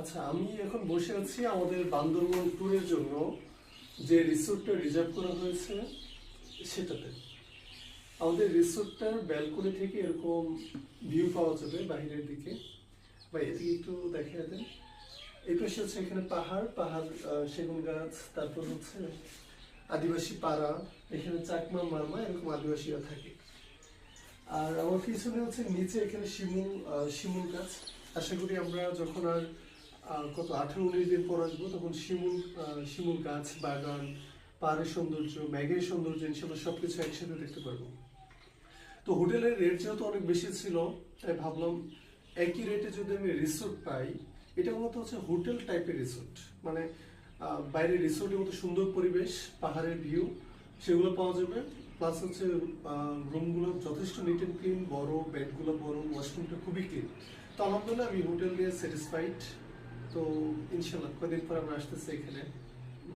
আচ্ছা, আমি এখন বসে আছি আমাদের বান্দরবন ট্যুরের জন্য যে রিসোর্টটা রিজার্ভ করা হয়েছে সেটাতে। আমাদের রিসোর্টটার ব্যালকনি থেকে এরকম ভিউ পাওয়া যাবে বাইরের দিকে। বা এদিকে একটু দেখে দেন। এই পাশে হচ্ছে এখানে পাহাড় পাহাড়, সেগুন গাছ, তারপর হচ্ছে আদিবাসী পাড়া, এখানে চাকমা মারমা এরকম আদিবাসীরা থাকে। আর আমার পিছনে হচ্ছে নিচে এখানে শিমুল গাছ। আশা করি আমরা যখন আর কত 18-19 দিন পর আসবো তখন শিমুল গাছ, বাগান, পাহাড়ের সৌন্দর্য, ম্যাগের সৌন্দর্য ইনশাল্লাহ সবকিছু একসাথে দেখতে পারবো। তো হোটেলের রেট যেহেতু অনেক বেশি ছিল, তাই ভাবলাম একই রেটে যদি আমি রিসোর্ট পাই। এটা মূলত হচ্ছে হোটেল টাইপের রিসোর্ট, মানে বাইরে রিসোর্টের মতো সুন্দর পরিবেশ, পাহাড়ের ভিউ সেগুলো পাওয়া যাবে। প্লাস হচ্ছে রুমগুলো যথেষ্ট নিট অ্যান্ড ক্লিন, বড় বেডগুলো বড়, ওয়াশরুমটা খুবই ক্লিন। তো আলহামদুলিল্লাহ আমি হোটেল নিয়ে স্যাটিসফাইড। তো ইনশাল্লাহ কদিন পর আমরা আসতেছি এখানে।